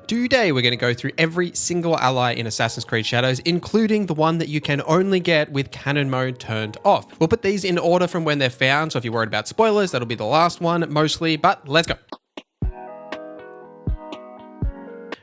Today we're going to go through every single ally in Assassin's Creed Shadows, including the one that you can only get with canon mode turned off. We'll put these in order from when they're found, so if you're worried about spoilers, that'll be the last one mostly, but let's go.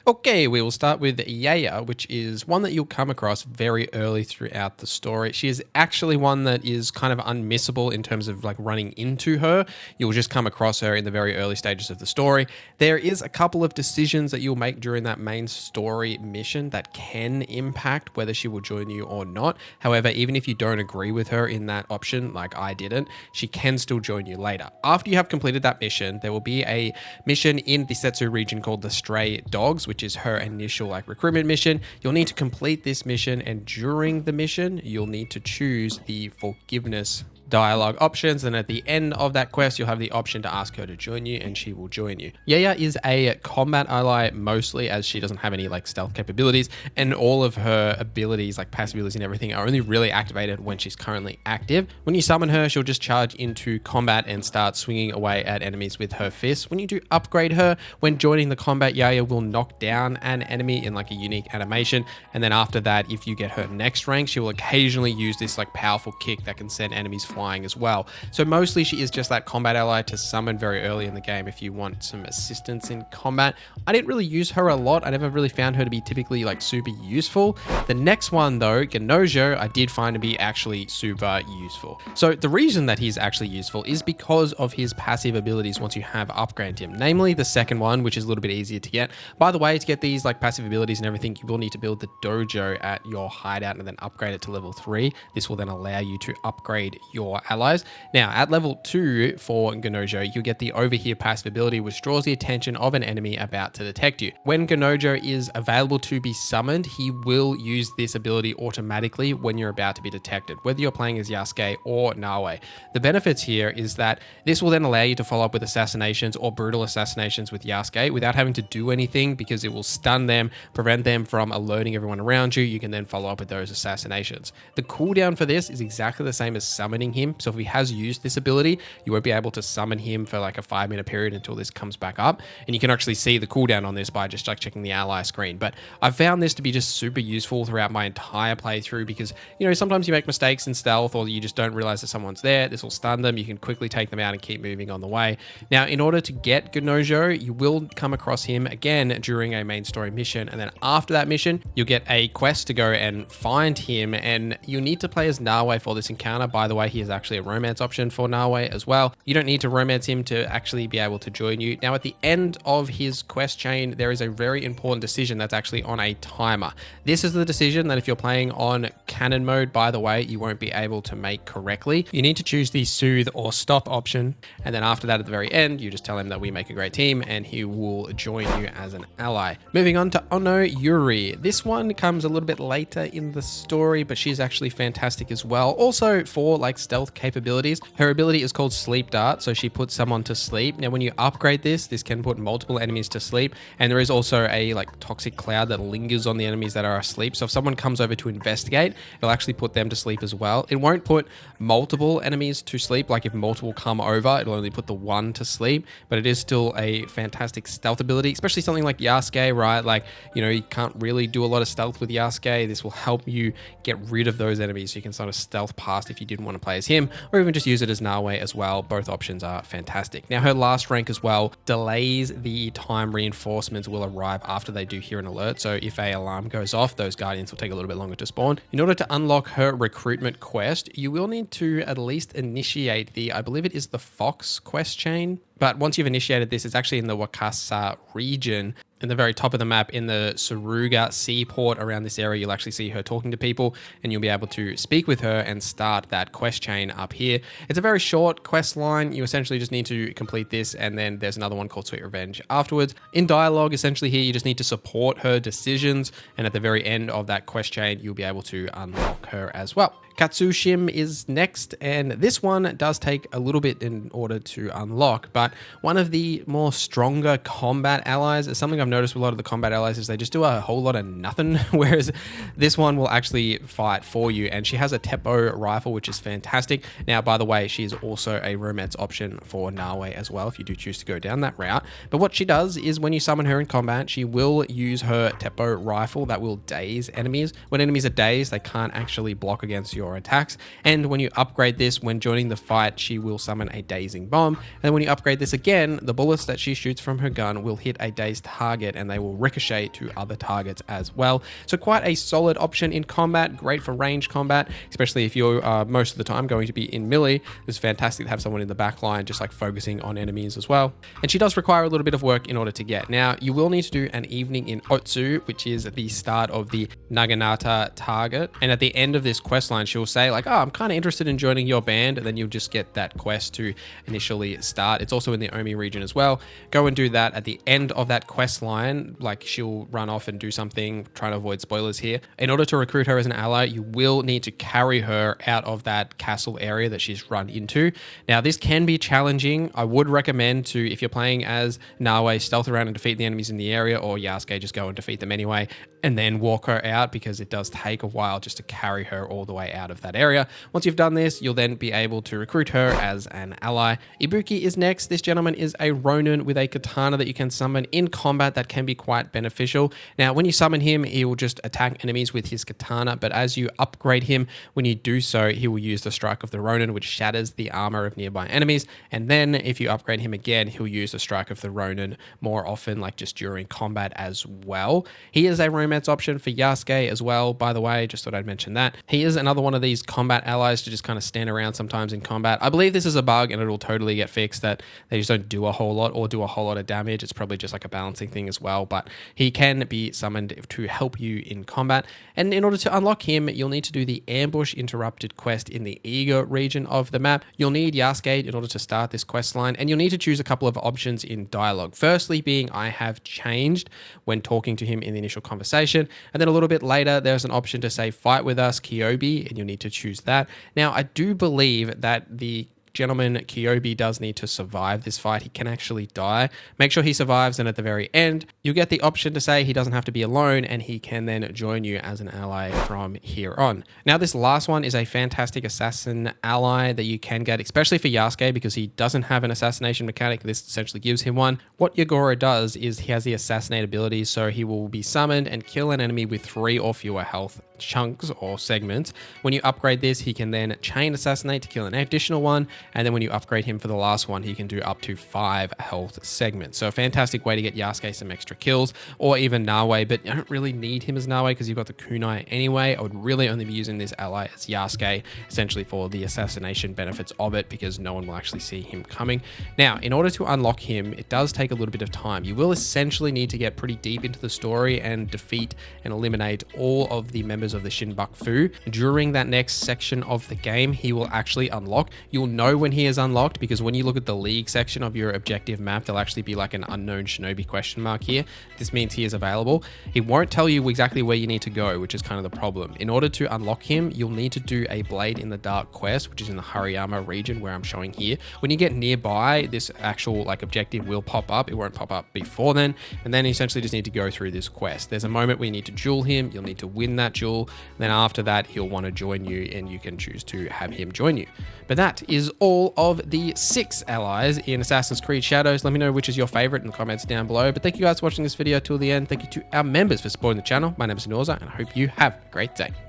Okay, we will start with Yaya, which is one that you'll come across very early throughout the story. She is actually one that is kind of unmissable in terms of like running into her. You'll just come across her in the very early stages of the story. There is a couple of decisions that you'll make during that main story mission that can impact whether she will join you or not. However, even if you don't agree with her in that option, like I didn't, she can still join you later. After you have completed that mission, there will be a mission in the Setsu region called the Stray Dogs, which is her initial like recruitment mission. You'll need to complete this mission, and during the mission you'll need to choose the forgiveness dialogue options, and at the end of that quest you'll have the option to ask her to join you, and she will join you. Yaya is a combat ally mostly, as she doesn't have any like stealth capabilities, and all of her abilities like passive abilities and everything are only really activated when she's currently active. When you summon her, she'll just charge into combat and start swinging away at enemies with her fists. When you do upgrade her, when joining the combat, Yaya will knock down an enemy in like a unique animation, and then after that, if you get her next rank, she will occasionally use this like powerful kick that can send enemies flying as well. So mostly she is just that combat ally to summon very early in the game if you want some assistance in combat. I didn't really use her a lot. I never really found her to be typically like super useful. The next one though, Gennojo, I did find to be actually super useful. So the reason that he's actually useful is because of his passive abilities once you have upgraded him, namely the second one, which is a little bit easier to get. By the way, to get these like passive abilities and everything, you will need to build the dojo at your hideout and then upgrade it to level 3. This will then allow you to upgrade your allies. Now at level 2 for Gennojo, you get the over here passive ability, which draws the attention of an enemy about to detect you. When Gennojo is available to be summoned, he will use this ability automatically when you're about to be detected, whether you're playing as Yasuke or Naoe. The benefits here is that this will then allow you to follow up with assassinations or brutal assassinations with Yasuke without having to do anything, because it will stun them, prevent them from alerting everyone around you. You can then follow up with those assassinations. The cooldown for this is exactly the same as summoning him. So if he has used this ability, you won't be able to summon him for like a 5-minute period until this comes back up. And you can actually see the cooldown on this by just like checking the ally screen. But I found this to be just super useful throughout my entire playthrough, because, you know, sometimes you make mistakes in stealth or you just don't realize that someone's there. This will stun them. You can quickly take them out and keep moving on the way. Now, in order to get Gennojo, you will come across him again during a main story mission. And then after that mission, you'll get a quest to go and find him. And you'll need to play as Naoe for this encounter. By the way, he is actually a romance option for Naoe as well. You don't need to romance him to actually be able to join you. Now, at the end of his quest chain, there is a very important decision that's actually on a timer. This is the decision that if you're playing on canon mode, by the way, you won't be able to make correctly. You need to choose the soothe or stop option. And then after that, at the very end, you just tell him that we make a great team and he will join you as an ally. Moving on to Oni-yuri. This one comes a little bit later in the story, but she's actually fantastic as well. Also for like stealth capabilities. Her ability is called Sleep Dart, so she puts someone to sleep. Now when you upgrade this can put multiple enemies to sleep, and there is also a like toxic cloud that lingers on the enemies that are asleep. So if someone comes over to investigate, it'll actually put them to sleep as well. It won't put multiple enemies to sleep, like if multiple come over, it'll only put the one to sleep, but it is still a fantastic stealth ability, especially something like Yasuke, right? Like, you know, you can't really do a lot of stealth with Yasuke. This will help you get rid of those enemies, so you can sort of stealth past if you didn't want to play as him, or even just use it as Naoe as well. Both options are fantastic. Now her last rank as well delays the time reinforcements will arrive after they do hear an alert. So if a alarm goes off, those guardians will take a little bit longer to spawn. In order to unlock her recruitment quest, you will need to at least initiate the, I believe it is the Fox quest chain. But once you've initiated this, it's actually in the Wakasa region. In the very top of the map, in the Suruga seaport around this area, you'll actually see her talking to people, and you'll be able to speak with her and start that quest chain up here. It's a very short quest line. You essentially just need to complete this, and then there's another one called Sweet Revenge afterwards. In dialogue, essentially here, you just need to support her decisions, and at the very end of that quest chain, you'll be able to unlock her as well. Katsuhime is next, and this one does take a little bit in order to unlock, but one of the more stronger combat allies is something I've I've noticed with a lot of the combat allies is they just do a whole lot of nothing, whereas this one will actually fight for you. And she has a Teppo rifle, which is fantastic. Now, by the way, she is also a romance option for Nawe as well, if you do choose to go down that route. But what she does is when you summon her in combat, she will use her Teppo rifle that will daze enemies. When enemies are dazed, they can't actually block against your attacks. And when you upgrade this, when joining the fight, she will summon a dazing bomb. And when you upgrade this again, the bullets that she shoots from her gun will hit a dazed target and they will ricochet to other targets as well. So quite a solid option in combat, great for range combat, especially if you're most of the time going to be in melee. It's fantastic to have someone in the back line just like focusing on enemies as well. And she does require a little bit of work in order to get. Now, you will need to do an evening in Otsu, which is the start of the Naginata target. And at the end of this quest line, she'll say like, oh, I'm kind of interested in joining your band. And then you'll just get that quest to initially start. It's also in the Omi region as well. Go and do that at the end of that quest line. Like she'll run off and do something, trying to avoid spoilers here. In order to recruit her as an ally, you will need to carry her out of that castle area that she's run into. Now, this can be challenging. I would recommend to, if you're playing as Nawe, stealth around and defeat the enemies in the area, or Yasuke, just go and defeat them anyway, and then walk her out, because it does take a while just to carry her all the way out of that area. Once you've done this, you'll then be able to recruit her as an ally. Ibuki is next. This gentleman is a Ronin with a katana that you can summon in combat that can be quite beneficial. Now, when you summon him, he will just attack enemies with his katana, but as you upgrade him, when you do so, he will use the strike of the Ronin, which shatters the armor of nearby enemies. And then if you upgrade him again, he'll use the strike of the Ronin more often, like just during combat as well. He is a romance option for Yasuke as well, by the way, just thought I'd mention that. He is another one of these combat allies to just kind of stand around sometimes in combat. I believe this is a bug and it'll totally get fixed, that they just don't do a whole lot or do a whole lot of damage. It's probably just like a balancing thing as well, but he can be summoned to help you in combat. And in order to unlock him, you'll need to do the ambush interrupted quest in the Ego region of the map. You'll need Yasuke in order to start this quest line, and you'll need to choose a couple of options in dialogue. Firstly being, I have changed, when talking to him in the initial conversation. And then a little bit later, there's an option to say, fight with us, Kyobi, and you'll need to choose that. Now, I do believe that the gentleman Kyobi does need to survive this fight. He can actually die. Make sure he survives, and at the very end, you get the option to say he doesn't have to be alone, and he can then join you as an ally from here on. Now, this last one is a fantastic assassin ally that you can get, especially for Yasuke, because he doesn't have an assassination mechanic. This essentially gives him one. What Yagoro does is he has the assassinate ability, so he will be summoned and kill an enemy with 3 or fewer health chunks or segments. When you upgrade this, he can then chain assassinate to kill an additional one, and then when you upgrade him for the last one, he can do up to 5 health segments. So a fantastic way to get Yasuke some extra kills, or even Nawe, but you don't really need him as Nawe because you've got the kunai anyway. I would really only be using this ally as Yasuke, essentially for the assassination benefits of it, because no one will actually see him coming. Now, in order to unlock him, it does take a little bit of time. You will essentially need to get pretty deep into the story and defeat and eliminate all of the members of the Shinbaku. During that next section of the game, he will actually unlock. You'll know when he is unlocked, because when you look at the league section of your objective map, there'll actually be like an unknown shinobi question mark here. This means he is available. He won't tell you exactly where you need to go, which is kind of the problem. In order to unlock him, you'll need to do a Blade in the Dark quest, which is in the Hariyama region where I'm showing here. When you get nearby, this actual like objective will pop up. It won't pop up before then, and then you essentially just need to go through this quest. There's a moment where you need to duel him. You'll need to win that duel. Then after that, he'll want to join you, and you can choose to have him join you. But that is all of the 6 allies in Assassin's Creed Shadows. Let me know which is your favorite in the comments down below. But thank you guys for watching this video till the end. Thank you to our members for supporting the channel. My name is Norza, and I hope you have a great day.